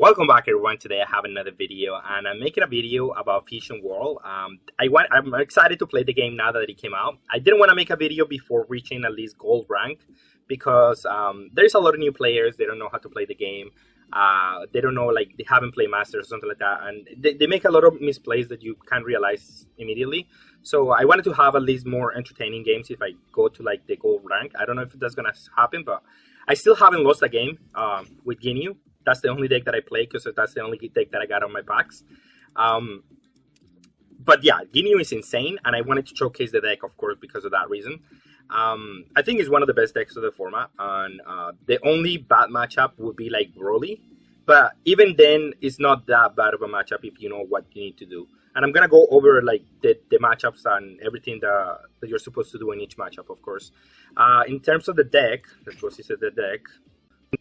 Welcome back, everyone. Today I have another video, and I'm making a video about Fusion World. I'm excited to play the game now that it came out. I didn't want to make a video before reaching at least gold rank because there's a lot of new players. They don't know how to play the game. They don't know, like, they haven't played Masters or something like that, and they make a lot of misplays that you can't realize immediately. So I wanted to have at least more entertaining games if I go to like the gold rank. I don't know if that's gonna happen, but I still haven't lost a game with Ginyu. That's the only deck that I play because that's the only deck that I got on my packs. But yeah, Ginyu is insane, and I wanted to showcase the deck, of course, because of that reason. I think it's one of the best decks of the format, and the only bad matchup would be like Broly. But even then, it's not that bad of a matchup if you know what you need to do. And I'm going to go over like the matchups and everything that you're supposed to do in each matchup, of course. In terms of the deck, let's go see the deck.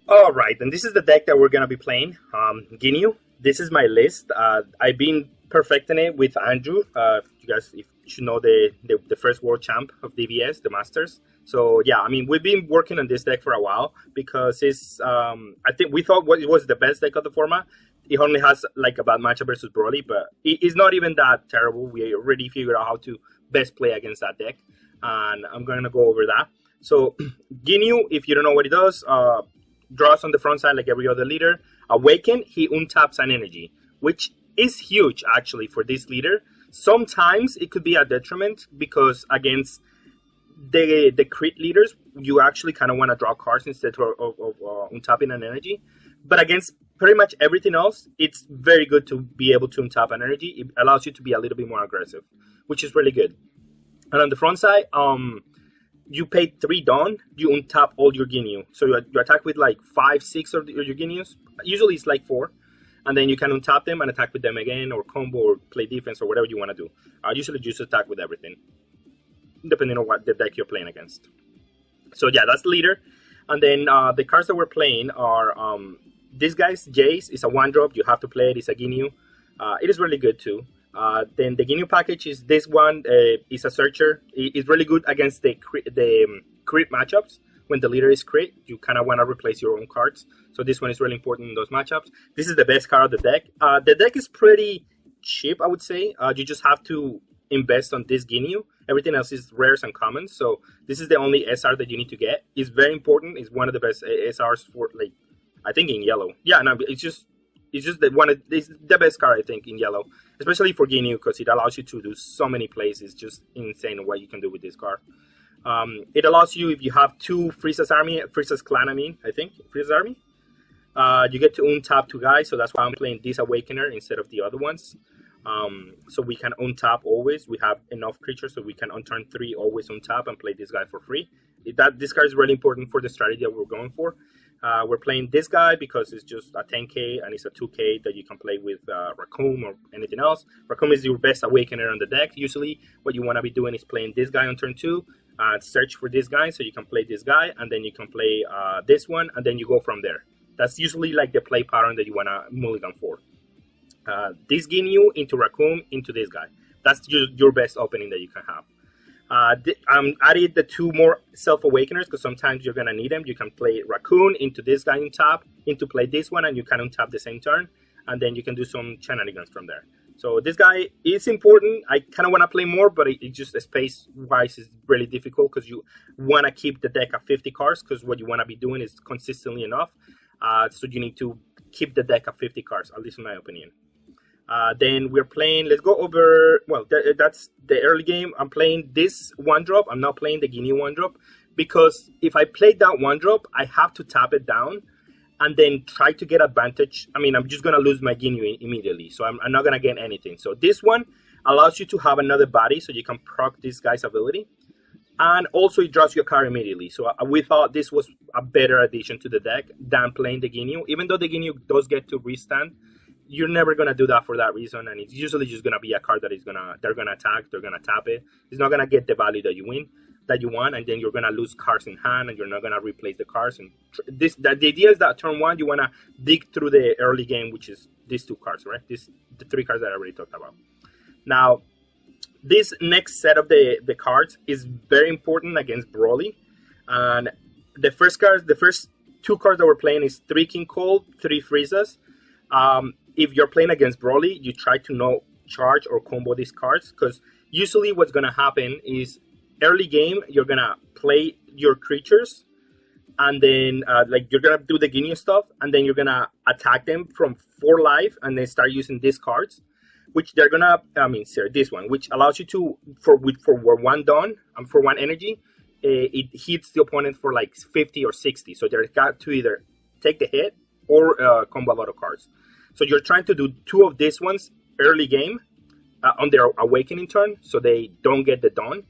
All right, and this is the deck that we're going to be playing, Ginyu. This is my list. I've been perfecting it with Andrew. You guys should know the first world champ of DBS, the Masters. So yeah, I mean, we've been working on this deck for a while because it's, I think we thought it was the best deck of the format. It only has like a bad matchup versus Broly, but it's not even that terrible. We already figured out how to best play against that deck, and I'm going to go over that. So Ginyu, if you don't know what he does, draws on the front side like every other leader. Awaken, he untaps an energy, which is huge actually for this leader. Sometimes it could be a detriment because against the crit leaders, you actually kind of want to draw cards instead of untapping an energy. But against pretty much everything else, it's very good to be able to untap an energy. It allows you to be a little bit more aggressive, which is really good. And on the front side, you pay 3 Dawn, you untap all your Ginyu. So you attack with like 5, 6 of your Ginyus. Usually it's like 4. And then you can untap them and attack with them again, or combo, or play defense, or whatever you want to do. Usually just attack with everything, depending on what the deck you're playing against. So yeah, that's the leader. And then the cards that we're playing are, this guy's Jace is a 1-drop. You have to play it. It's a Ginyu. It is really good too. Then the Ginyu package is this one. Is a searcher. It's really good against the crit matchups. When the leader is crit, you kind of want to replace your own cards. So this one is really important in those matchups. This is the best card of the deck. The deck is pretty cheap, I would say. You just have to invest on this Ginyu. Everything else is rares and commons. So this is the only SR that you need to get. It's very important. It's one of the best SRs for, like, I think in yellow. Yeah, no, it's just it's the best card, I think, in yellow, especially for Ginyu, because it allows you to do so many plays. It's just insane what you can do with this card. It allows you, if you have 2 Frieza's clan, I think Frieza's army, you get to untap 2 guys. So that's why I'm playing this Awakener instead of the other ones. So we can untap always. We have enough creatures, so we can unturn 3 always untap and play this guy for free. This card is really important for the strategy that we're going for. We're playing this guy because it's just a 10k and it's a 2k that you can play with Raccoon or anything else. Raccoon is your best Awakener on the deck. Usually what you want to be doing is playing this guy on turn 2, search for this guy, so you can play this guy, and then you can play this one, and then you go from there. That's usually like the play pattern that you want to mulligan for. This Ginyu into Raccoon into this guy. That's your best opening that you can have. Added the 2 more self-awakeners because sometimes you're going to need them. You can play Raccoon into this guy on top, into play this one, and you can untap the same turn, and then you can do some shenanigans from there. So this guy is important. I kind of want to play more, but it just, space-wise, is really difficult because you want to keep the deck at 50 cards because what you want to be doing is consistently enough. So you need to keep the deck at 50 cards, at least in my opinion. Then we're playing, let's go over, well, that's the early game. I'm playing this 1-drop. I'm not playing the Ginyu 1-drop because if I play that 1-drop, I have to tap it down and then try to get advantage. I mean, I'm just going to lose my Ginyu immediately, so I'm not going to get anything. So this one allows you to have another body so you can proc this guy's ability. And also it draws your card immediately. So we thought this was a better addition to the deck than playing the Ginyu. Even though the Ginyu does get to restand, you're never going to do that for that reason, and it's usually just going to be a card that they're going to attack, they're going to tap it. It's not going to get the value that you want, and then you're going to lose cards in hand, and you're not going to replace the cards. And the idea is that turn 1, you want to dig through the early game, which is these 2 cards, right? The 3 cards that I already talked about. Now, this next set of the cards is very important against Broly, and the first 2 cards that we're playing is 3 King Cold, 3 Friezas. If you're playing against Broly, you try to not charge or combo these cards, because usually what's gonna happen is early game you're gonna play your creatures, and then like you're gonna do the Ginyu stuff, and then you're gonna attack them from 4 life, and then start using these cards, which they're gonna. I mean, sorry, this one, which allows you to for 1 done and for 1 energy, it hits the opponent for like 50 or 60. So they're got to either take the hit or combo a lot of cards. So you're trying to do 2 of these ones early game on their awakening turn, so they don't get the dawn.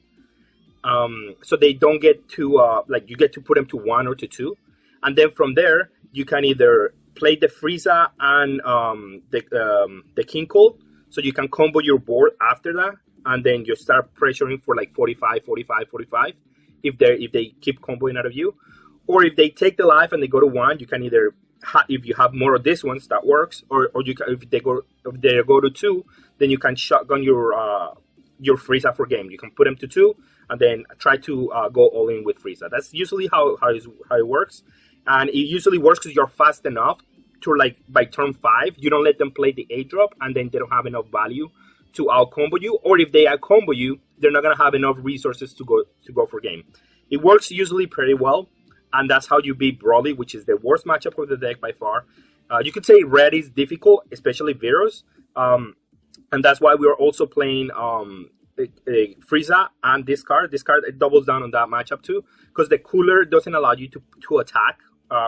So they don't get to like you get to put them to 1 or to 2, and then from there you can either play the Frieza and the King Cold, so you can combo your board after that, and then you start pressuring for like 45, 45, 45 if they keep comboing out of you, or if they take the life and they go to 1, you can either if you have more of these ones that works, or you can, if they go to 2, then you can shotgun your Frieza for game. You can put them to 2 and then try to go all in with Frieza. That's usually how it works, and it usually works because you're fast enough to, like, by turn 5 you don't let them play the 8-drop, and then they don't have enough value to out combo you, or if they out combo you, they're not gonna have enough resources to go for game. It works usually pretty well, and that's how you beat Broly, which is the worst matchup of the deck by far. You could say red is difficult, especially Virus, and that's why we are also playing Frieza and this card. This card, it doubles down on that matchup too, because the cooler doesn't allow you to attack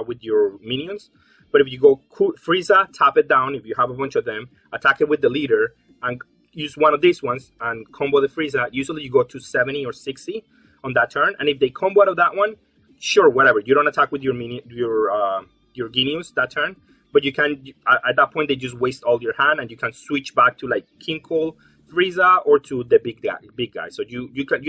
with your minions. But if you go Frieza, tap it down, if you have a bunch of them, attack it with the leader, and use one of these ones and combo the Frieza, usually you go to 70 or 60 on that turn. And if they combo out of that one, sure, whatever. You don't attack with your Ginyus that turn, but you can at that point they just waste all your hand, and you can switch back to like King Cole, Frieza, or to the big guy. So you can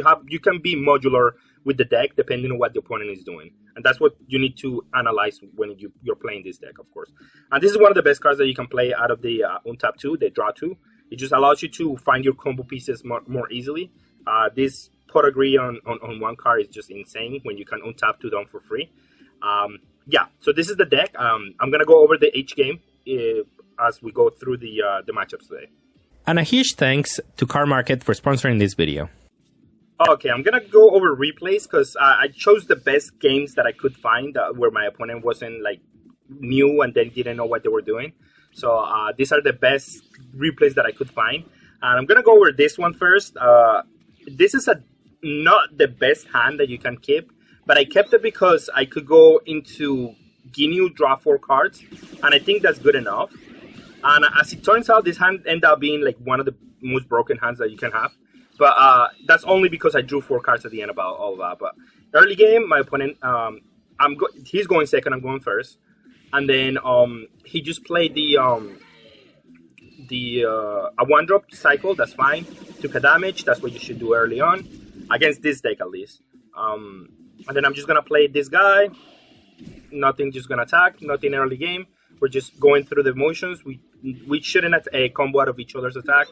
be modular with the deck depending on what the opponent is doing, and that's what you need to analyze when you're playing this deck, of course. And this is one of the best cards that you can play out of the untap 2, the draw 2. It just allows you to find your combo pieces more easily. This pedigree on 1 card is just insane when you can untap 2 down for free. Yeah, so this is the deck. I'm gonna go over the H game as we go through the matchups today. And a huge thanks to Card Market for sponsoring this video. Okay, I'm gonna go over replays because I chose the best games that I could find where my opponent wasn't like new and then didn't know what they were doing. So these are the best replays that I could find, and I'm gonna go over this one first. This is not the best hand that you can keep, but I kept it because I could go into Ginyu, draw 4 cards, and I think that's good enough. And as it turns out, this hand ended up being like one of the most broken hands that you can have. But that's only because I drew 4 cards at the end about all of that. But early game, my opponent, he's going second, I'm going first. And then he just played a 1-drop cycle, that's fine. Took a damage, that's what you should do early on. Against this deck, at least. And then I'm just going to play this guy. Nothing, just going to attack. Nothing early game. We're just going through the motions. We shouldn't combo out of each other's attack.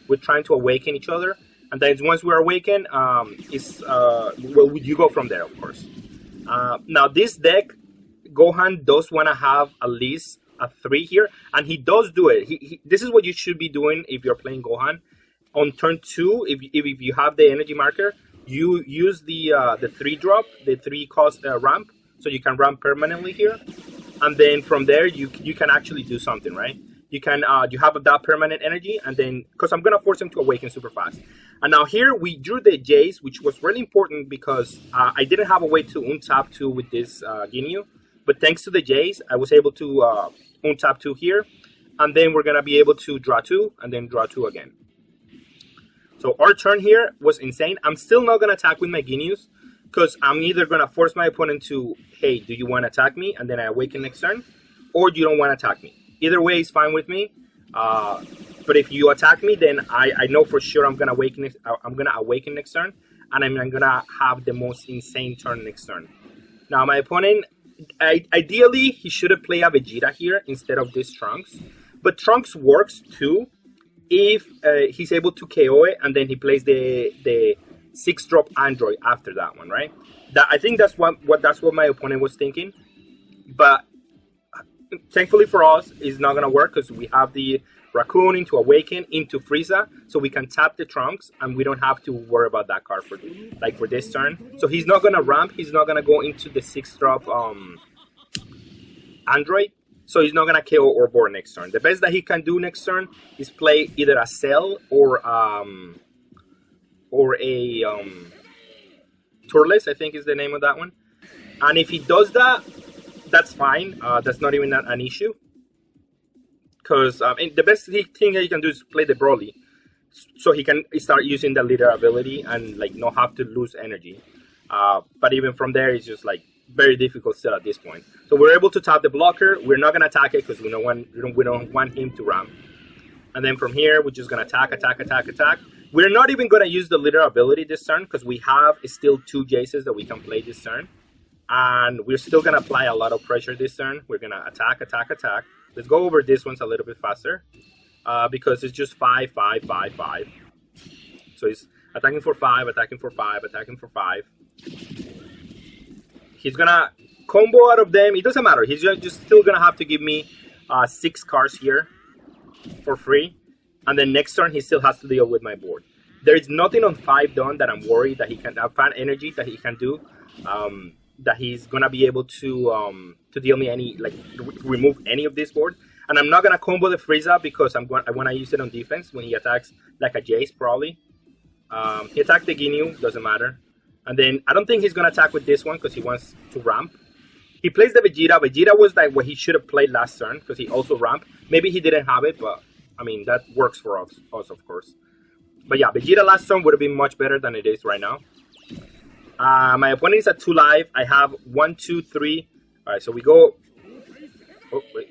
We're trying to awaken each other. And then once we're awakened, well, you go from there, of course. Now, this deck, Gohan does want to have at least a 3 here. And he does do it. This is what you should be doing if you're playing Gohan. On turn 2, if you have the energy marker, you use the 3-drop, the 3-cost ramp, so you can ramp permanently here, and then from there you can actually do something, right? You can you have that permanent energy, and then because I'm gonna force him to awaken super fast. And now here we drew the Jays, which was really important because I didn't have a way to untap 2 with this Ginyu, but thanks to the Jays, I was able to untap 2 here, and then we're gonna be able to draw 2 and then draw 2 again. So our turn here was insane. I'm still not going to attack with my Ginyus because I'm either going to force my opponent to, hey, do you want to attack me? And then I awaken next turn. Or you don't want to attack me. Either way is fine with me. But if you attack me, then I know for sure I'm going to awaken next turn. And I'm going to have the most insane turn next turn. Now my opponent, ideally, he should have played a Vegeta here instead of this Trunks. But Trunks works too. If he's able to KO it, and then he plays the 6-drop Android after that one, right? I think that's what my opponent was thinking. But thankfully for us, it's not gonna work because we have the Raccoon into Awaken into Frieza, so we can tap the Trunks and we don't have to worry about that card for this turn. So he's not gonna ramp. He's not gonna go into the 6-drop Android. So he's not gonna KO or board next turn. The best that he can do next turn is play either a Cell or a Turles, I think is the name of that one. And if he does that, that's fine. That's not even an issue. Because the best thing that he can do is play the Broly, so he can start using the leader ability and like not have to lose energy. But even from there, it's just like very difficult still at this point. So we're able to tap the blocker. We're not gonna attack it because we don't want him to ramp. And then from here, we're just gonna attack. We're not even gonna use the leader ability this turn because we have still 2 Jaces that we can play this turn, and we're still gonna apply a lot of pressure this turn. We're gonna attack. Let's go over this one's a little bit faster because it's just 5, 5, 5, 5. So he's attacking for 5, attacking for 5, attacking for 5. He's gonna combo out of them. It doesn't matter. He's just still gonna have to give me 6 cards here for free, and then next turn he still has to deal with my board. There is nothing on 5 done that I'm worried that he can have fan energy that he can do. That he's gonna be able to deal me any remove any of this board, and I'm not gonna combo the Frieza because I want to use it on defense when he attacks like a Jace probably. He attacked the Ginyu, doesn't matter, and then I don't think he's gonna attack with this one because he wants to ramp. He plays the Vegeta. Vegeta was like what he should have played last turn because he also ramped. Maybe he didn't have it, but I mean that works for us of course. But yeah, Vegeta last turn would have been much better than it is right now. My opponent is at 2 life. I have 1, 2, 3. All right, so we go. Oh wait.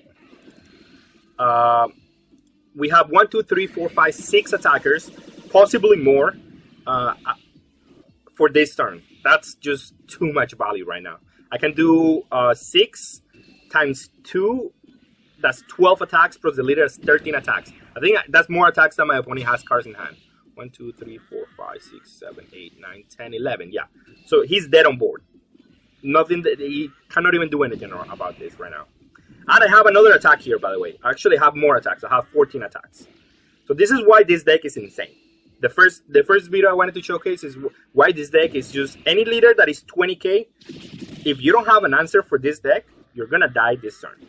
We have 1, 2, 3, 4, 5, 6 attackers, possibly more, for this turn. That's just too much value right now. I can do 6 times 2. That's 12 attacks plus the leader has 13 attacks. I think that's more attacks than my opponent has cards in hand. 1, 2, 3, 4, 5, 6, 7, 8, 9, 10, 11. Yeah. So he's dead on board. Nothing that he cannot even do anything about this right now. And I have another attack here, by the way. I actually have more attacks. I have 14 attacks. So this is why this deck is insane. The first video I wanted to showcase is why this deck is just any leader that is 20k. If you don't have an answer for this deck, you're gonna die this turn.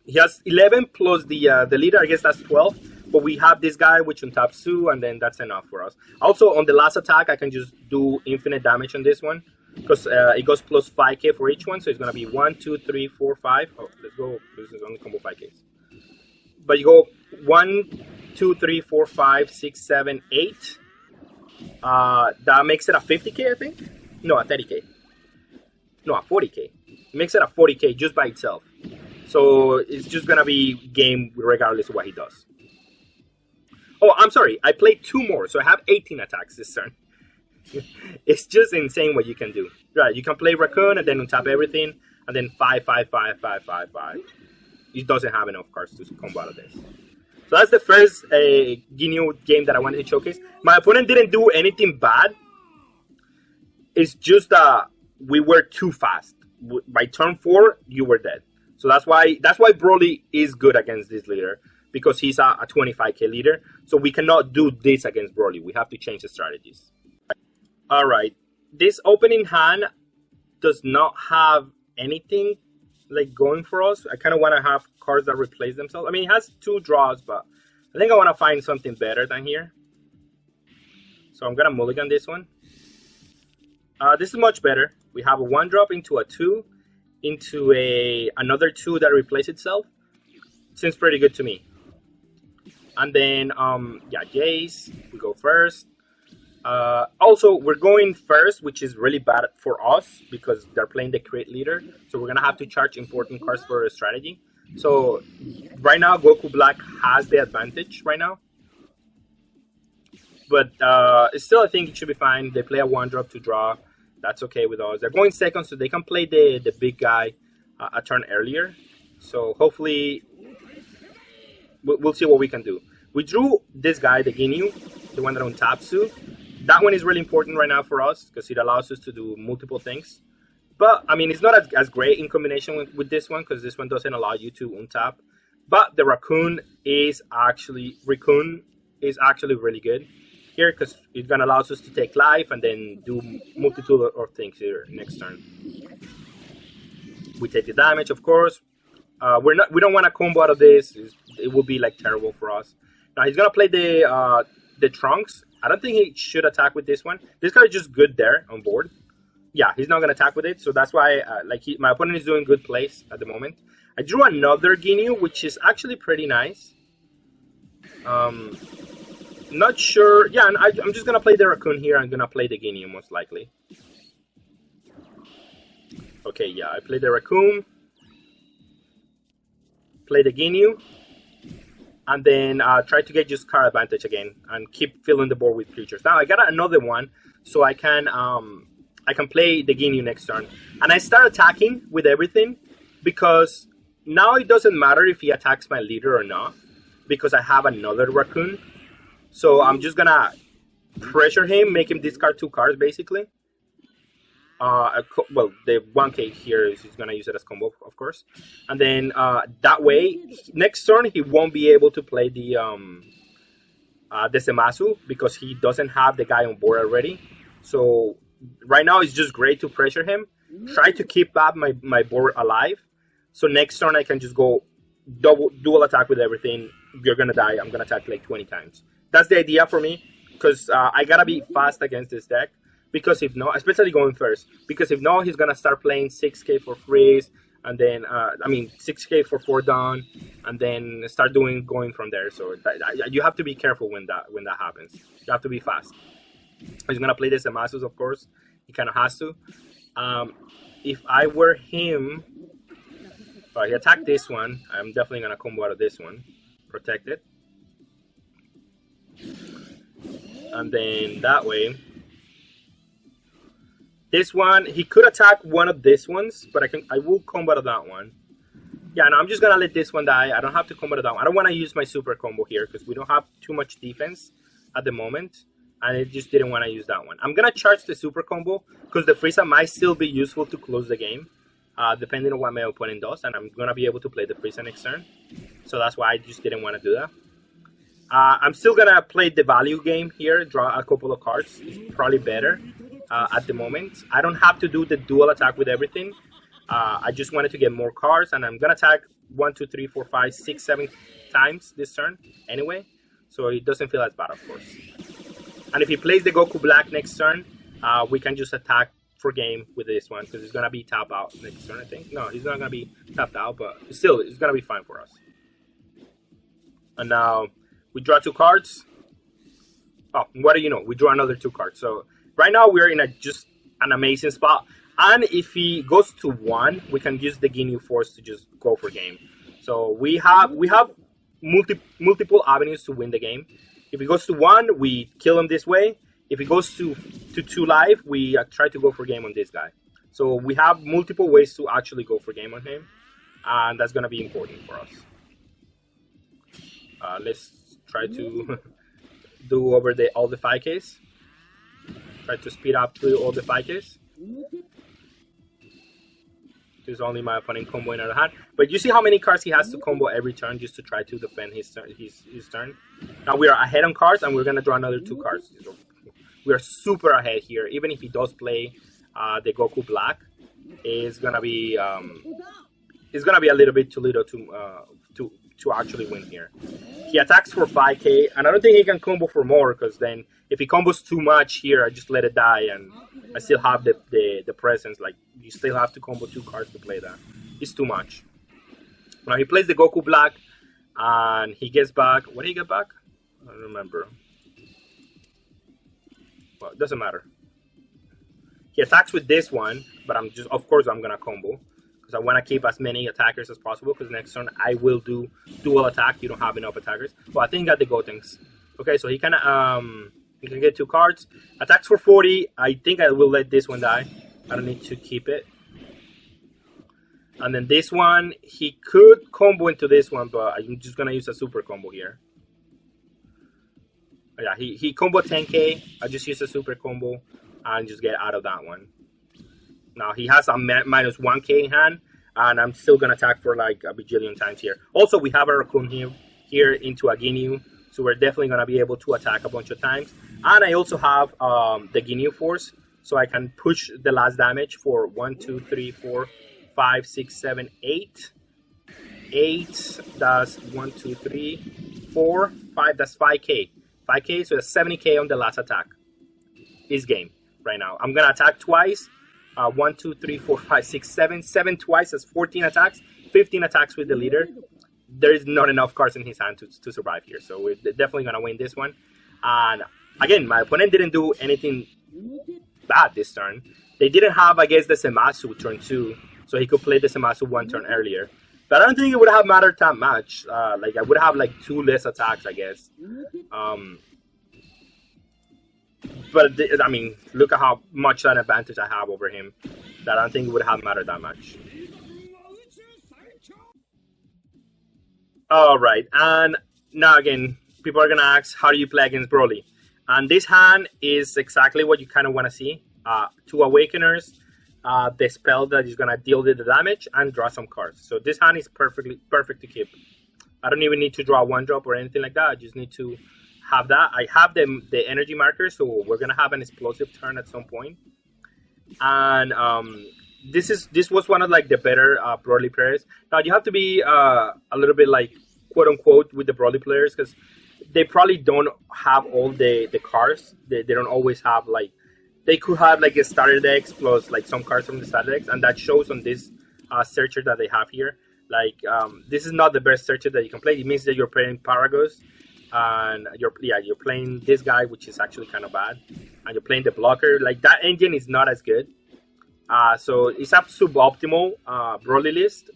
He has 11 plus the leader. I guess that's 12. But we have this guy which untaps 2, and then that's enough for us. Also, on the last attack, I can just do infinite damage on this one because it goes plus 5k for each one. So it's gonna be 1, 2, 3, 4, 5. Oh, let's go. This is only combo 5ks. But you go 1, 2, 3, 4, 5, 6, 7, 8. That makes it a 50k, I think. No, a 30k. No, a 40k. It makes it a 40k just by itself. So it's just gonna be game regardless of what he does. Oh, I'm sorry. I played 2 more, so I have 18 attacks this turn. It's just insane what you can do. Right, you can play Raccoon and then untap everything, and then 5, 5, 5, 5, 5, 5. He doesn't have enough cards to combo out of this. So that's the first Ginyu game that I wanted to showcase. My opponent didn't do anything bad. It's just that we were too fast. By turn 4, you were dead. So that's why Broly is good against this leader. Because he's a 25k leader. So we cannot do this against Broly. We have to change the strategies. Alright. This opening hand does not have anything like going for us. I kind of want to have cards that replace themselves. I mean, it has 2 draws, but I think I want to find something better than here. So I'm going to mulligan this one. This is much better. We have a 1-drop into a 2, into another 2 that replaces itself. Seems pretty good to me. And then, yeah, Jace, we go first. Also, we're going first, which is really bad for us because they're playing the crit leader. So we're going to have to charge important cards for a strategy. So right now, Goku Black has the advantage right now. But still, I think it should be fine. They play a 1-drop to draw. That's okay with us. They're going second, so they can play the big guy a turn earlier. So hopefully, we'll see what we can do. We drew this guy, the Ginyu, the one that untaps 2. That one is really important right now for us because it allows us to do multiple things. But I mean, it's not as great in combination with this one because this one doesn't allow you to untap. But the raccoon is actually really good here because it's gonna allow us to take life and then do multitude of things here next turn. We take the damage, of course. We don't want to combo out of this. It would be like terrible for us. Now he's gonna play the trunks. I don't think he should attack with this one. This guy is just good there on board. Yeah, he's not gonna attack with it, so that's why my opponent is doing good plays at the moment. I drew another Ginyu, which is actually pretty nice. Not sure. Yeah, and I'm just gonna play the raccoon here. I'm gonna play the Ginyu most likely. Okay, yeah, I play the raccoon, play the Ginyu, and then try to get just card advantage again and keep filling the board with creatures. Now I got another one, so I can play the Ginyu next turn, and I start attacking with everything because now it doesn't matter if he attacks my leader or not because I have another raccoon. So I'm just gonna pressure him, make him discard 2 cards basically. Well, the 1K here is he's gonna use it as combo, of course, and then that way next turn he won't be able to play the Zemasu because he doesn't have the guy on board already. So right now it's just great to pressure him, try to keep up my board alive. So next turn I can just go dual attack with everything. You're gonna die. I'm gonna attack like 20 times. That's the idea for me because I gotta be fast against this deck. Because if not, especially going first, because if not, he's gonna start playing 6K for freeze, and then 6K for 4 down, and then start going from there. So you have to be careful when that happens. You have to be fast. He's gonna play the Zemasus, of course. He kind of has to. If I were him, he attacked this one. I'm definitely gonna combo out of this one, protect it, and then that way. This one, he could attack one of these ones, but I will combo out of that one. Yeah, no, I'm just going to let this one die. I don't have to combo out of that one. I don't want to use my super combo here because we don't have too much defense at the moment. And I just didn't want to use that one. I'm going to charge the super combo because the Frieza might still be useful to close the game, depending on what my opponent does. And I'm going to be able to play the Frieza next turn. So that's why I just didn't want to do that. I'm still going to play the value game here, draw a couple of cards. It's probably better. At the moment, I don't have to do the dual attack with everything. I just wanted to get more cards, and I'm gonna attack 1, 2, 3, 4, 5, 6, 7 times this turn anyway, so it doesn't feel as bad, of course. And if he plays the Goku Black next turn, we can just attack for game with this one because he's gonna be tapped out next turn. I think no, he's not gonna be tapped out, but still, it's gonna be fine for us. And now we draw 2 cards. Oh, what do you know? We draw another 2 cards. So. Right now, we're in just an amazing spot. And if he goes to 1, we can use the Ginyu Force to just go for game. So we have multiple avenues to win the game. If he goes to 1, we kill him this way. If he goes to 2 life, we try to go for game on this guy. So we have multiple ways to actually go for game on him. And that's going to be important for us. Let's try to do over all the 5Ks. Try to speed up through all the 5Ks. This is only my opponent comboing out of hand. But you see how many cards he has to combo every turn just to try to defend his turn. Now we are ahead on cards, and we're gonna draw another 2 cards. So we are super ahead here. Even if he does play the Goku Black, it's gonna be a little bit too little to actually win here. He attacks for 5K, and I don't think he can combo for more, because then if he combos too much here, I just let it die, and I still have the presence. Like, you still have to combo 2 cards to play that. It's too much. Now he plays the Goku Black, and he gets back. What did he get back? I don't remember. Well, it doesn't matter. He attacks with this one, but of course I'm gonna combo. Because I want to keep as many attackers as possible, because next turn I will do dual attack. You don't have enough attackers. Well, I think he got the Gotenks. Okay, so he can get 2 cards. Attacks for 40. I think I will let this one die. I don't need to keep it. And then this one, he could combo into this one, but I'm just going to use a super combo here. Yeah, he combo 10K. I just use a super combo and just get out of that one. Now he has a minus 1k in hand, and I'm still gonna attack for like a bajillion times here. Also, we have a raccoon here into a Ginyu, so we're definitely gonna be able to attack a bunch of times. And I also have the Ginyu force, so I can push the last damage for 1, 2, 3, 4, 5, 6, 7, 8. 8. That's 1, 2, 3, 4, 5. That's 5k. 5k. So that's 70k on the last attack. Is game right now. I'm gonna attack twice. 1, 2, 3, 4, 5, 6, 7. 7 twice. That's 14 attacks. 15 attacks with the leader. There is not enough cards in his hand to survive here. So we're definitely gonna win this one. And again, my opponent didn't do anything bad this turn. They didn't have, I guess, the Semasu turn 2, so he could play the Semasu 1 turn earlier. But I don't think it would have mattered that much. Like I would have like 2 less attacks, I guess. But I mean, look at how much an advantage I have over him. That I don't think it would have mattered that much. All right, and now again, people are gonna ask, how do you play against Broly? And this hand is exactly what you kind of want to see. 2 Awakeners, the spell that is gonna deal the damage, and draw some cards. So this hand is perfect to keep. I don't even need to draw 1-drop or anything like that. I just need to have that. I have the energy marker, so we're gonna have an explosive turn at some point. And this was one of like the better Broly players. Now you have to be a little bit like quote unquote with the Broly players, because they probably don't have all the cards. They don't always have like, they could have like a starter decks plus like some cards from the starter decks, and that shows on this searcher that they have here. Like this is not the best searcher that you can play. It means that you're playing Paragos, and you're playing this guy, which is actually kind of bad, and you're playing the blocker. Like that engine is not as good. So it's a suboptimal Broly list.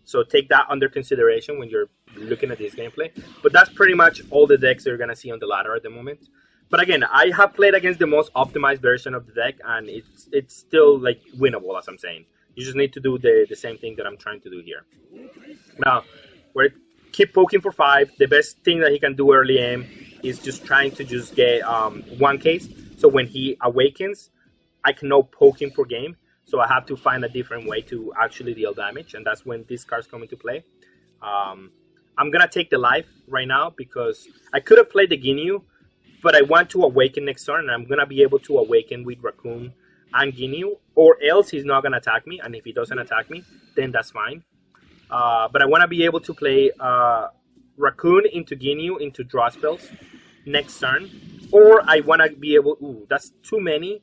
So take that under consideration when you're looking at this gameplay. But that's pretty much all the decks you're gonna see on the ladder at the moment. But again, I have played against the most optimized version of the deck, and it's still like winnable, as I'm saying. You just need to do the same thing that I'm trying to do here. Now, we're keep poking for 5. The best thing that he can do early aim is just trying to just get 1 case. So when he awakens, I can now poke him for game. So I have to find a different way to actually deal damage, and that's when these cards come into play. I'm gonna take the life right now because I could have played the Ginyu, but I want to awaken next turn, and I'm gonna be able to awaken with Raccoon and Ginyu, or else he's not gonna attack me. And if he doesn't attack me, then that's fine. But I want to be able to play Raccoon into Ginyu into draw spells next turn, or I want to be able. Ooh, that's too many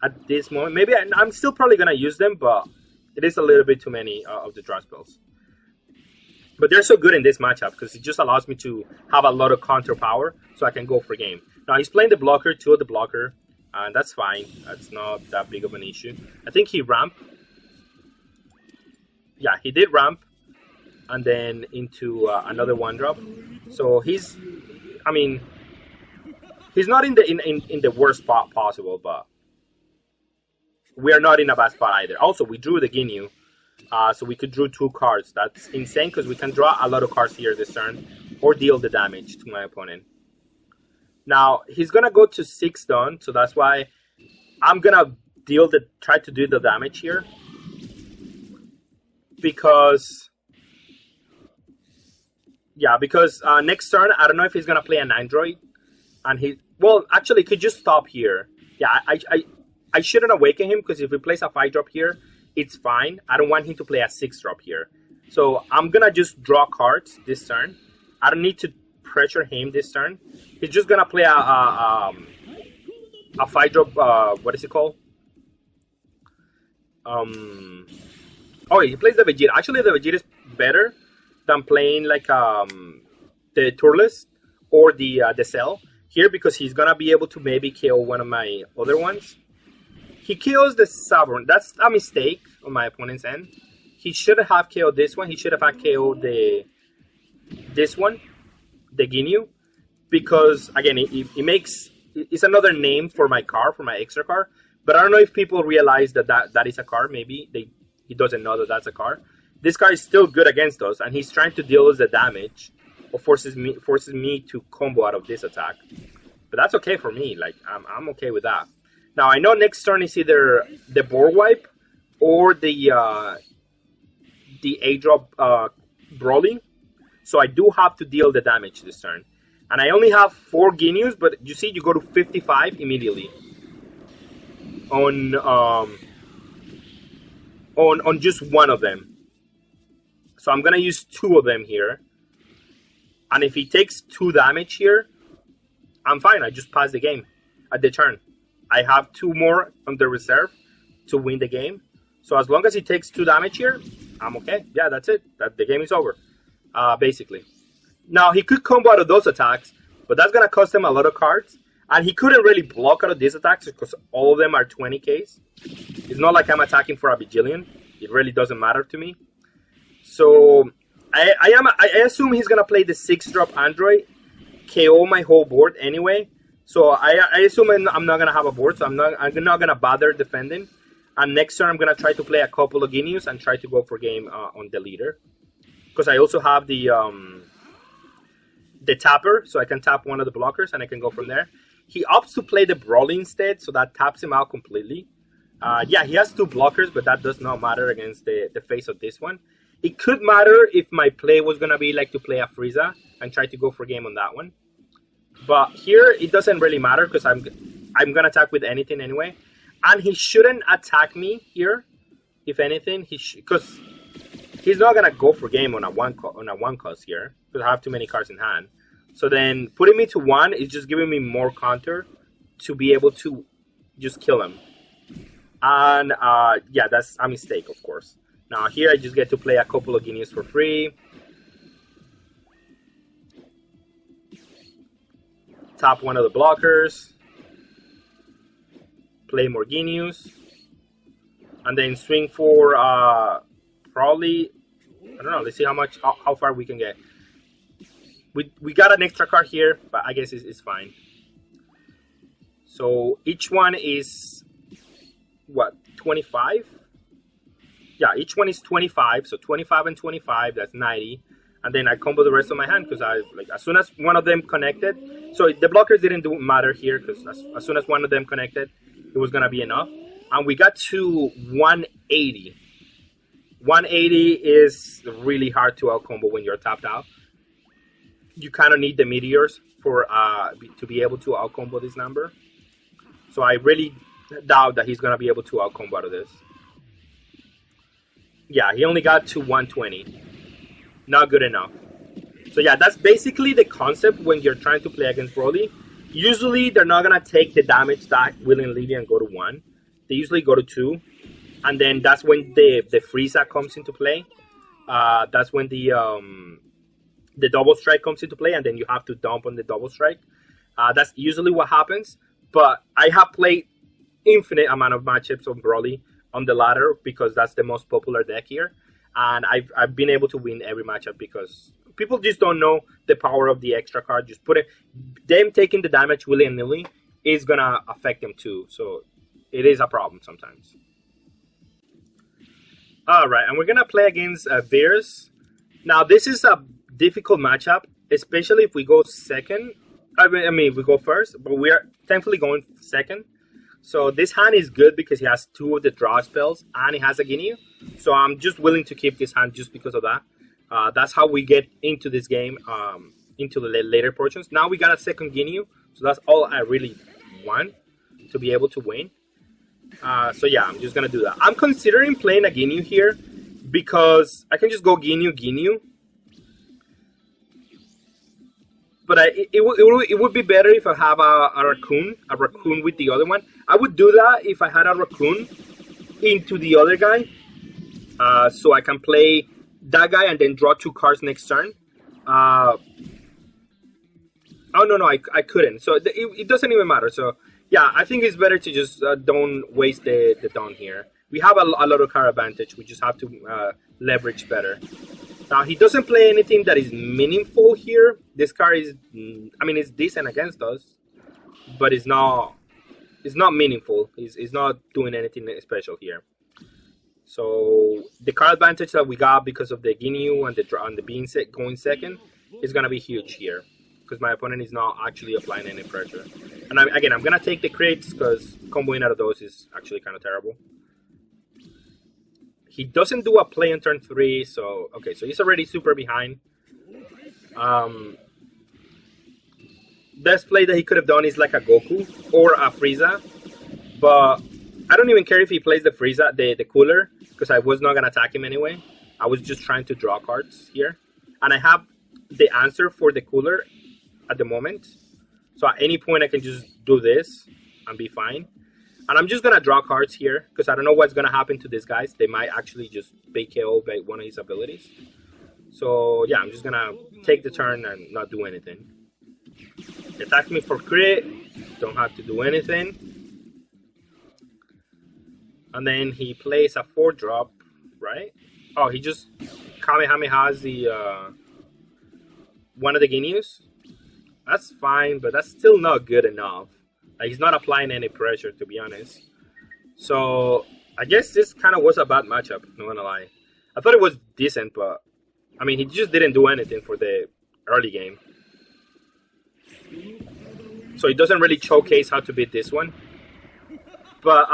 at this moment. Maybe I'm still probably gonna use them, but it is a little bit too many of the draw spells. But they're so good in this matchup because it just allows me to have a lot of counter power, so I can go for game. Now he's playing the blocker, 2 of the blocker, and that's fine. That's not that big of an issue. I think he ramp. Yeah, he did ramp, and then into another 1-drop. So he's, I mean, he's not in the worst spot possible, but we are not in a bad spot either. Also, we drew the Ginyu, so we could draw 2 cards. That's insane because we can draw a lot of cards here this turn, or deal the damage to my opponent. Now he's gonna go to 6 done, so that's why I'm gonna try to do the damage here, because next turn I don't know if he's gonna play an Android, and he could just stop here. Yeah, I shouldn't awaken him because if he plays a 5-drop here, it's fine. I don't want him to play a 6-drop here, so I'm gonna just draw cards this turn. I don't need to pressure him this turn. He's just gonna play a 5-drop. What is it called? Oh, he plays the Vegeta. Actually, the Vegeta is better than playing like the Turles or the Cell here, because he's gonna be able to maybe kill one of my other ones. He kills the Sovereign. That's a mistake on my opponent's end. He should have killed this one. He should have KO'd this one, the Ginyu, because again, it's another name for my car, for my extra car. But I don't know if people realize that is a car. Maybe he doesn't know that that's a car. This car is still good against us, and he's trying to deal us the damage, or forces me to combo out of this attack. But that's okay for me. Like I'm okay with that. Now I know next turn is either the board wipe or the A-drop Broly. So I do have to deal the damage this turn. And I only have 4 Ginyus, but you see, you go to 55 immediately on just one of them. So I'm gonna use 2 of them here. And if he takes 2 damage here, I'm fine. I just pass the game at the turn. I have 2 more on the reserve to win the game. So as long as he takes 2 damage here, I'm okay. Yeah, that's it. The game is over, basically. Now, he could combo out of those attacks, but that's going to cost him a lot of cards. And he couldn't really block out of these attacks because all of them are 20Ks. It's not like I'm attacking for a bajillion. It really doesn't matter to me. So I assume he's going to play the 6-drop Android, KO my whole board anyway. So I assume I'm not going to have a board, so I'm not going to bother defending. And next turn, I'm going to try to play a couple of Ginyus and try to go for game on the leader. Because I also have the tapper, so I can tap one of the blockers and I can go from there. He opts to play the Broly instead, so that taps him out completely. Yeah, he has 2 blockers, but that does not matter against the face of this one. It could matter if my play was going to be like to play a Frieza and try to go for game on that one. But here, it doesn't really matter because I'm going to attack with anything anyway. And he shouldn't attack me here, if anything, because he's not going to go for game on a one cost here because I have too many cards in hand. So then putting me to 1 is just giving me more counter to be able to just kill him. And yeah, that's a mistake, of course. Now here I just get to play a couple of Ginyus for free. Tap one of the blockers. Play more Ginyus. And then swing for probably, I don't know, let's see how far we can get. We got an extra card here, but I guess it's fine. So each one is, what, 25? Yeah, each one is 25. So 25 and 25, that's 90. And then I combo the rest of my hand because as soon as one of them connected, so the blockers didn't matter here because as soon as one of them connected, it was going to be enough. And we got to 180. 180 is really hard to out-combo when you're tapped out. You kind of need the meteors for to be able to out-combo this number. So I really doubt that he's going to be able to out-combo out of this. Yeah, he only got to 120. Not good enough. So yeah, that's basically the concept when you're trying to play against Broly. Usually, they're not going to take the damage stack willingly and go to 1. They usually go to 2. And then that's when the Frieza comes into play. That's when the double strike comes into play, and then you have to dump on the double strike. That's usually what happens. But I have played infinite amount of matchups on Broly on the ladder because that's the most popular deck here. And I've been able to win every matchup because people just don't know the power of the extra card. Just put it, them taking the damage willy-nilly is gonna affect them too. So it is a problem sometimes. All right, and we're gonna play against Veers. Now this is a difficult matchup, especially if we go second. I mean, if we go first, but we are thankfully going second. So this hand is good because he has 2 of the draw spells and he has a Ginyu. So I'm just willing to keep this hand just because of that. That's how we get into this game, into the later portions. Now we got a second Ginyu, so that's all I really want to be able to win. So yeah, I'm just going to do that. I'm considering playing a Ginyu here because I can just go Ginyu. But it would be better if I have a raccoon with the other one. I would do that if I had a raccoon into the other guy. So I can play that guy and then draw 2 cards next turn. Oh, no, I couldn't. So it doesn't even matter. So yeah, I think it's better to just don't waste the dawn here. We have a lot of card advantage. We just have to leverage better. Now, he doesn't play anything that is meaningful here. This card is, I mean, it's decent against us, but it's not meaningful. It's not doing anything special here. So the card advantage that we got because of the Ginyu and the being going second is going to be huge here because my opponent is not actually applying any pressure. And again, I'm going to take the crits because comboing out of those is actually kind of terrible. he doesn't do a play on turn 3, so okay, so he's already super behind. Best play that he could have done is like a Goku or a Frieza, but I don't even care if he plays the Frieza, the cooler, because I was not gonna attack him anyway. I was just trying to draw cards here, and I have the answer for the cooler at the moment. So at any point I can just do this and be fine. And I'm just gonna draw cards here because I don't know what's gonna happen to these guys. They might actually just be KO by one of his abilities. So yeah, I'm just gonna take the turn and not do anything. Attack me for crit, don't have to do anything. And then he plays a 4-drop, right? Oh, he just Kamehamehas the one of the Ginyus. That's fine, but that's still not good enough. Like, he's not applying any pressure, to be honest. So I guess this kind of was a bad matchup, not gonna lie. I thought it was decent, but I mean, he just didn't do anything for the early game. So he doesn't really showcase how to beat this one. But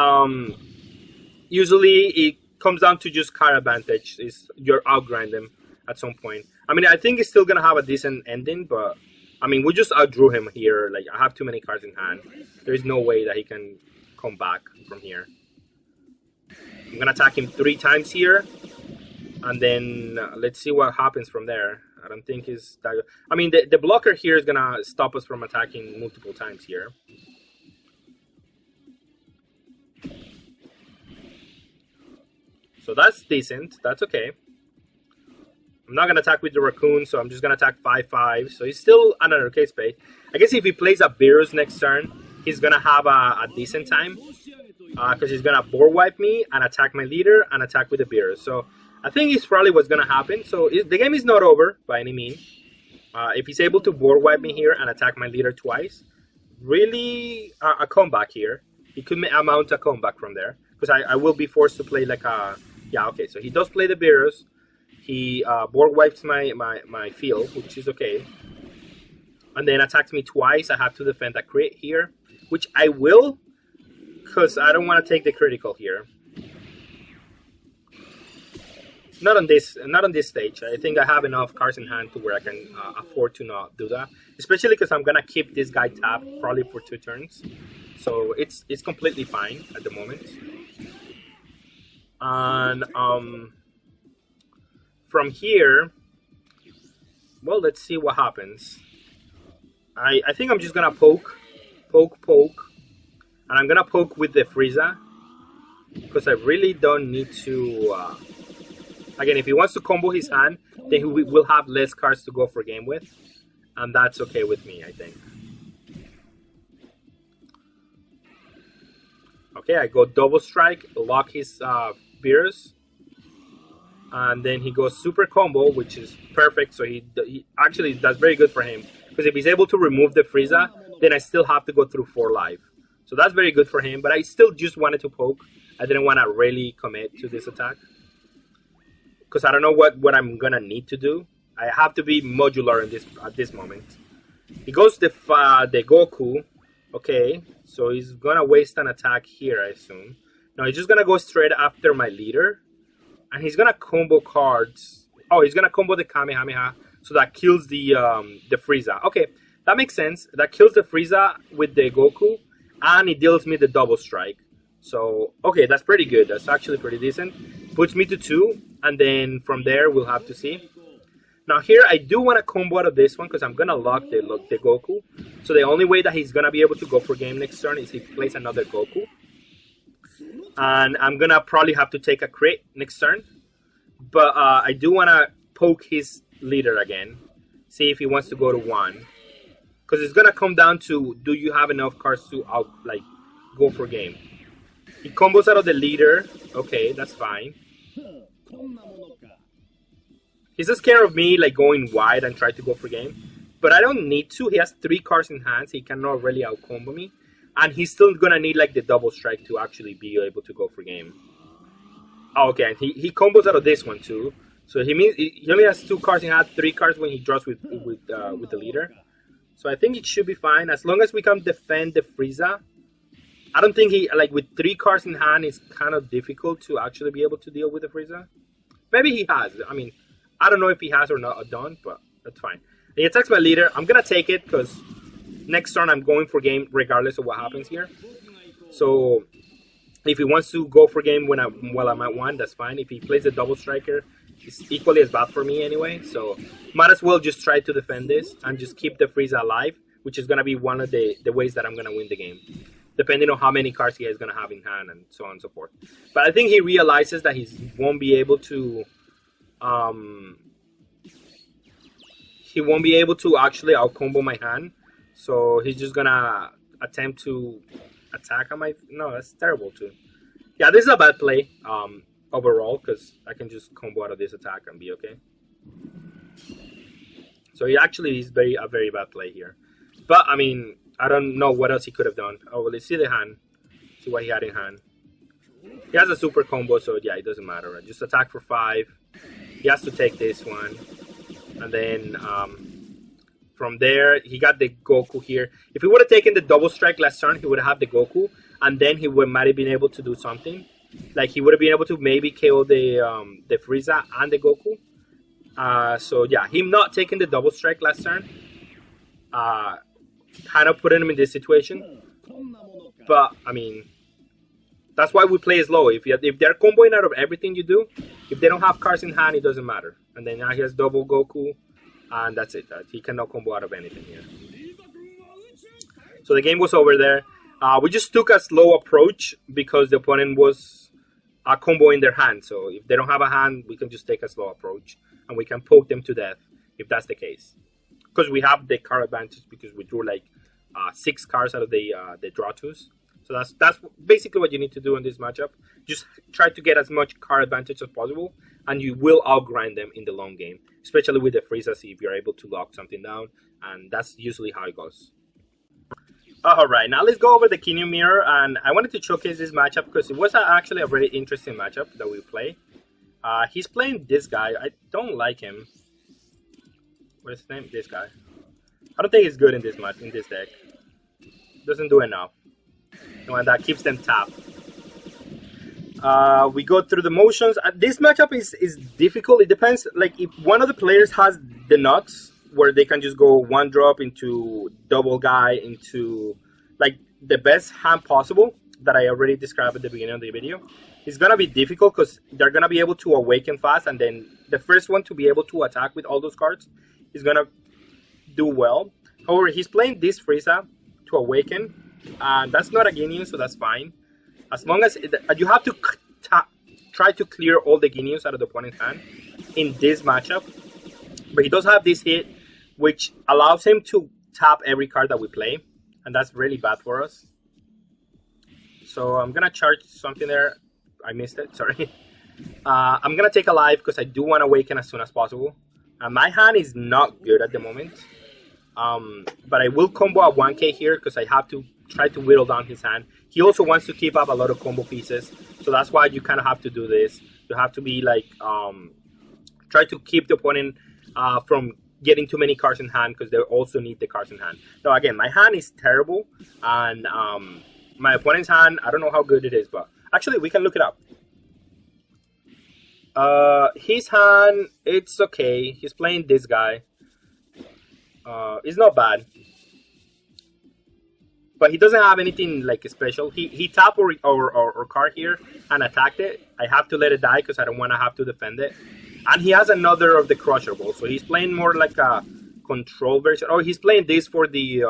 usually it comes down to just card advantage. You're outgrind them at some point. I mean, I think he's still gonna have a decent ending, but I mean, we just outdrew him here. Like, I have too many cards in hand. There is no way that he can come back from here. I'm gonna attack him 3 times here, and then let's see what happens from there. I don't think he's that. I mean, the blocker here is gonna stop us from attacking multiple times here. So that's decent. That's okay. I'm not gonna attack with the raccoon, so I'm just gonna attack 5/5. So he's still under arcade space. I guess if he plays a Beerus next turn, he's gonna have a decent time because he's gonna board wipe me and attack my leader and attack with the Beerus. So I think it's probably what's gonna happen. So the game is not over by any means. If he's able to board wipe me here and attack my leader twice, really a comeback here. He could amount a comeback from there because I will be forced to play like a okay. So he does play the Beerus. He board wipes my field, which is okay. And then attacks me twice. I have to defend a crit here, which I will, because I don't want to take the critical here. Not on this stage. I think I have enough cards in hand to where I can afford to not do that. Especially because I'm gonna keep this guy tapped probably for 2 turns. So it's completely fine at the moment. And from here, well, let's see what happens. I think I'm just gonna poke, and I'm gonna poke with the Frieza because I really don't need to. Again, if he wants to combo his hand, then he will have less cards to go for game with, and that's okay with me, I think. Okay, I go double strike, lock his Beerus. And then he goes super combo, which is perfect. So he actually, that's very good for him. Because if he's able to remove the Frieza, then I still have to go through 4 life. So that's very good for him. But I still just wanted to poke. I didn't want to really commit to this attack. Because I don't know what I'm going to need to do. I have to be modular in at this moment. He goes the Goku. Okay, so he's going to waste an attack here, I assume. No, he's just going to go straight after my leader. And he's gonna combo cards. Oh, he's gonna combo the Kamehameha, so that kills the Frieza. Okay, that makes sense. That kills the Frieza with the Goku, and he deals me the double strike. So okay, that's pretty good. That's actually pretty decent. Puts me to 2, and then from there we'll have to see. Now here I do want to combo out of this one because I'm gonna lock the Goku. So the only way that he's gonna be able to go for game next turn is if he plays another Goku. And I'm going to probably have to take a crit next turn. But I do want to poke his leader again. See if he wants to go to 1. Because it's going to come down to, do you have enough cards to go for game? He combos out of the leader. Okay, that's fine. He's just scared of me going wide and try to go for game. But I don't need to. He has 3 cards in hand. So he cannot really out-combo me. And he's still gonna need the double strike to actually be able to go for game. Oh, okay, and he combos out of this one too. So he only has 2 cards in hand, 3 cards when he draws with the leader. So I think it should be fine as long as we can defend the Frieza. I don't think he, like, with 3 cards in hand, it's kind of difficult to actually be able to deal with the Frieza. Maybe he has. I mean, I don't know if he has or not done, but that's fine. He attacks my leader. I'm going to take it because next turn I'm going for game regardless of what happens here. So if he wants to go for game while I'm at 1, that's fine. If he plays a double striker, it's equally as bad for me anyway. So might as well just try to defend this and just keep the Frieza alive, which is going to be one of the ways that I'm going to win the game, depending on how many cards he is going to have in hand and so on and so forth. But I think he realizes that he won't be able to actually out-combo my hand. So he's just going to attempt to attack on my... No, that's terrible too. Yeah, this is a bad play overall, because I can just combo out of this attack and be okay. So he actually is a very bad play here. But, I mean, I don't know what else he could have done. Oh, well, let's see the hand. See what he had in hand. He has a super combo, so yeah, it doesn't matter. Right? Just attack for 5. He has to take this one. And then from there, he got the Goku here. If he would have taken the double strike last turn, he would have had the Goku. And then he might have been able to do something. Like, he would have been able to maybe KO the Frieza and the Goku. So yeah, him not taking the double strike last turn kind of put him in this situation. But, I mean, that's why we play slow. If they're comboing out of everything you do, if they don't have cards in hand, it doesn't matter. And then now he has double Goku, and that's it. He cannot combo out of anything here. So the game was over there. We just took a slow approach because the opponent was comboing their hand. So if they don't have a hand, we can just take a slow approach, and we can poke them to death if that's the case. Because we have the card advantage because we drew like 6 cards out of the draw twos. So that's basically what you need to do in this matchup. Just try to get as much card advantage as possible, and you will outgrind them in the long game, especially with the Frieza, if you're able to lock something down, and that's usually how it goes. Alright, now let's go over the Ginyu mirror, and I wanted to showcase this matchup because it was actually a very interesting matchup that we play. He's playing this guy. I don't like him. What's his name? This guy. I don't think he's good in this deck. Doesn't do enough. And that keeps them tapped. We go through the motions. This matchup is difficult. It depends. Like, if one of the players has the nuts where they can just go 1 drop into double guy into like the best hand possible that I already described at the beginning of the video, it's gonna be difficult because they're gonna be able to awaken fast, and then the first one to be able to attack with all those cards is gonna do well. However, he's playing this Frieza to awaken, and that's not a Ginyu, so that's fine. As long as you have to try to clear all the Ginyus out of the opponent's hand in this matchup. But he does have this hit, which allows him to tap every card that we play, and that's really bad for us. So I'm gonna charge something there. I missed it, sorry. I'm gonna take a life because I do want to awaken as soon as possible. My hand is not good at the moment. But I will combo at 1k here because I have to try to whittle down his hand. He also wants to keep up a lot of combo pieces, so that's why you kind of have to do this. You have to be like, try to keep the opponent from getting too many cards in hand because they also need the cards in hand. Now again, my hand is terrible, and my opponent's hand, I don't know how good it is, but actually we can look it up. His hand, it's okay. He's playing this guy. It's not bad, but he doesn't have anything like special. He tapped or card here and attacked it. I have to let it die because I don't want to have to defend it. And he has another of the Crusher Ball, so he's playing more like a control version. Oh, he's playing this for the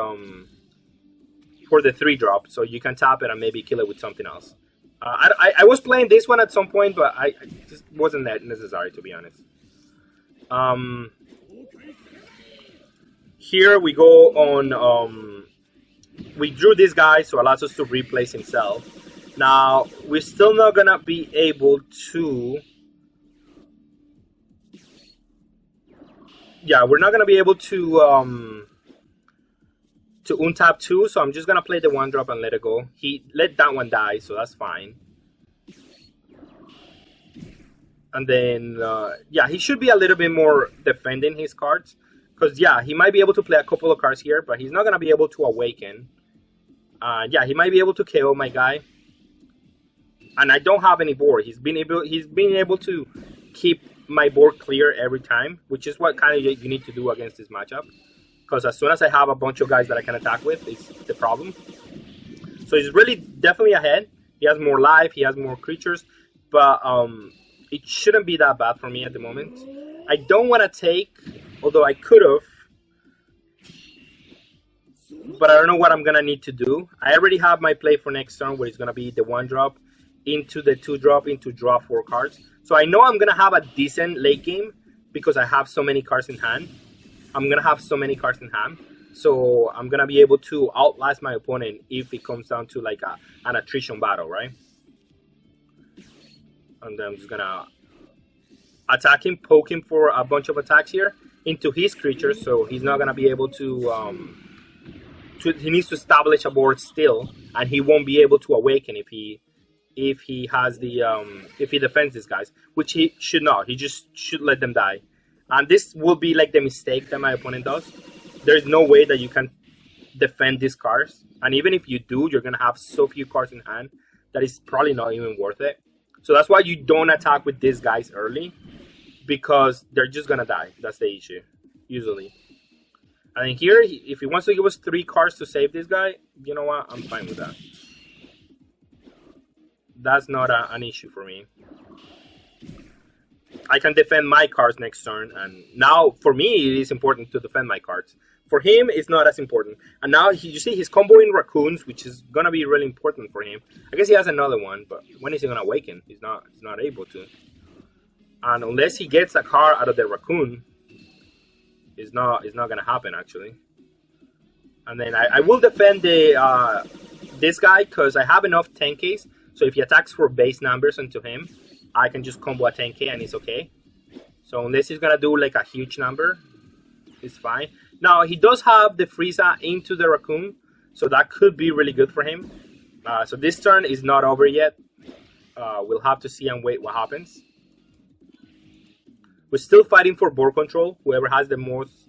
3-drop, so you can tap it and maybe kill it with something else. I was playing this one at some point, but I just wasn't that necessary, to be honest. Here we go on, we drew this guy, so it allows us to replace himself. Now, we're still not going to be able to... Yeah, we're not going to be able to untap 2, so I'm just going to play the 1-drop and let it go. He let that one die, so that's fine. And then, yeah, he should be a little bit more defending his cards. Because, yeah, he might be able to play a couple of cards here, but he's not going to be able to awaken. Yeah, he might be able to KO my guy. And I don't have any board. He's been able to keep my board clear every time, which is what kind of you need to do against this matchup. Because as soon as I have a bunch of guys that I can attack with, is the problem. So he's really definitely ahead. He has more life, he has more creatures, but it shouldn't be that bad for me at the moment. I don't want to take, although I could have, but I don't know what I'm gonna need to do. I already have my play for next turn, where it's gonna be the 1-drop into the 2-drop into draw 4 cards. So I know I'm gonna have a decent late game because I have so many cards in hand. So I'm gonna be able to outlast my opponent if it comes down to like an attrition battle, right? And then I'm just gonna attack him, poke him for a bunch of attacks here into his creatures, so he's not gonna be able to. He needs to establish a board still, and he won't be able to awaken if he has the if he defends these guys, which he should not. He just should let them die, and this will be like the mistake that my opponent does. There's no way that you can defend these cards, and even if you do, you're gonna have so few cards in hand that it's probably not even worth it. So that's why you don't attack with these guys early, because they're just gonna die. That's the issue, usually. And then here, if he wants to give us 3 cards to save this guy, you know what? I'm fine with that. That's not an issue for me. I can defend my cards next turn, and now for me it is important to defend my cards. For him, it's not as important. And now you see he's comboing raccoons, which is gonna be really important for him. I guess he has another one, but when is he gonna awaken? He's not able to. And unless he gets a card out of the raccoon, it's not gonna happen actually. And then I will defend the this guy because I have enough 10Ks. So if he attacks for base numbers into him, I can just combo a 10K and it's okay. So unless he's gonna do like a huge number, it's fine. Now he does have the Frieza into the raccoon, so that could be really good for him. So this turn is not over yet. We'll have to see and wait what happens. We're still fighting for board control. Whoever has the most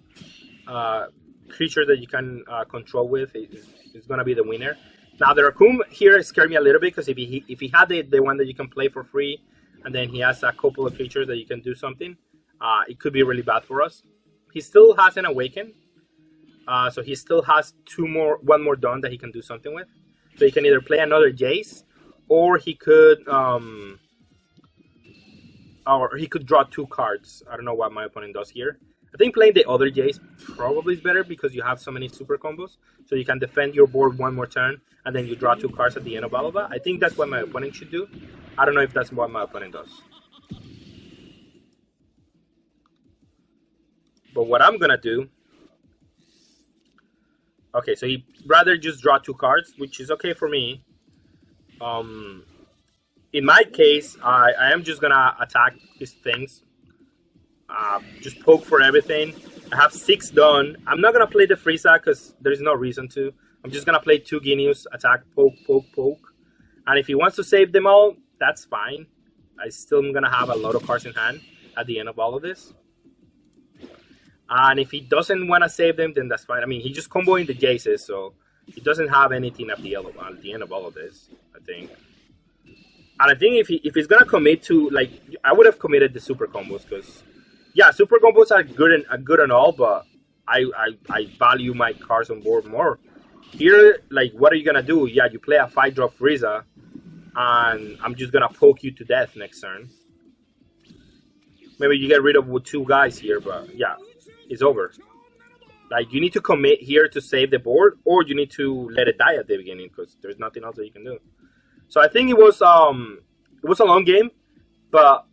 creatures that you can control with is gonna be the winner. Now the raccoon here scared me a little bit because if he had the one that you can play for free, and then he has a couple of creatures that you can do something, it could be really bad for us. He still hasn't awakened, so he still has one more dawn that he can do something with. So he can either play another Jace, or he could draw 2 cards. I don't know what my opponent does here. I think playing the other Jace probably is better because you have so many super combos, so you can defend your board one more turn, and then you draw 2 cards at the end of all of that. I think that's what my opponent should do. I don't know if that's what my opponent does. But what I'm gonna do... Okay, so he'd rather just draw 2 cards, which is okay for me. In my case, I am just gonna attack his things. Just poke for everything. I have 6 done. I'm not gonna play the Frieza because there's no reason to. I'm just gonna play 2 Ginyus, attack, poke, poke, poke. And if he wants to save them all, that's fine. I still am gonna have a lot of cards in hand at the end of all of this. And if he doesn't want to save them, then that's fine. I mean, he's just comboing the Jaces, so he doesn't have anything at the end of all of this, I think. And I think if he's gonna commit to, like, I would have committed the super combos because, yeah, super combos are good and all, but I value my cards on board more. Here, like, what are you gonna do? Yeah, you play a 5-drop Frieza, and I'm just gonna poke you to death next turn. Maybe you get rid of 2 guys here, but yeah, it's over. Like, you need to commit here to save the board, or you need to let it die at the beginning because there's nothing else that you can do. So I think it was a long game, but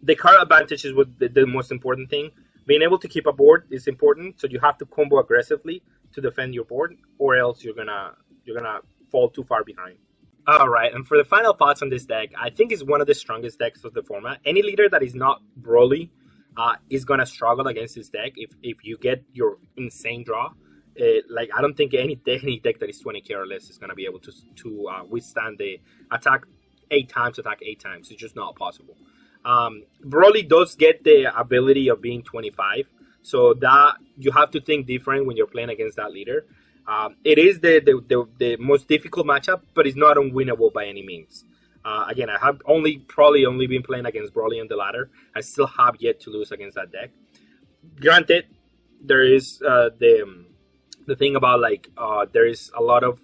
the card advantage is the most important thing. Being able to keep a board is important, so you have to combo aggressively to defend your board, or else you're gonna fall too far behind. All right, and for the final thoughts on this deck, I think it's one of the strongest decks of the format. Any leader that is not Broly is gonna struggle against this deck if you get your insane draw. Like, I don't think any deck that is 20k or less is gonna be able to withstand the attack 8 times. It's just not possible. Broly does get the ability of being 25, so that you have to think different when you're playing against that leader. It is the most difficult matchup, but it's not unwinnable by any means. Again, I have probably only been playing against Broly on the ladder. I still have yet to lose against that deck. Granted, there is the thing about like there is a lot of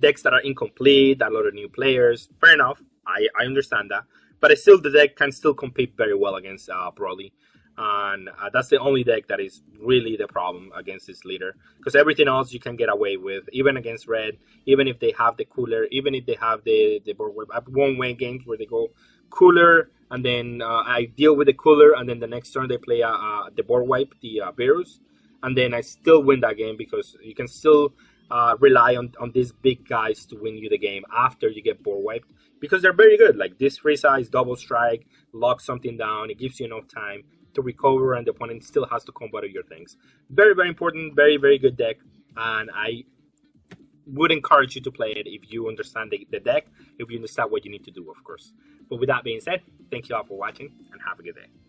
decks that are incomplete, a lot of new players. Fair enough, I understand that, but it's still the deck can still compete very well against Broly, and that's the only deck that is really the problem against this leader. Because everything else you can get away with, even against Red, even if they have the cooler, even if they have the board wipe. I've won way games where they go cooler, and then I deal with the cooler, and then the next turn they play the board wipe, the virus, and then I still win that game because you can still rely on these big guys to win you the game after you get board wiped because they're very good. Like this free size double strike, lock something down. It gives you enough time to recover, and the opponent still has to combo your things. Very, very important. Very, very good deck, and I would encourage you to play it if you understand the deck, if you understand what you need to do, of course. But with that being said, thank you all for watching, and have a good day.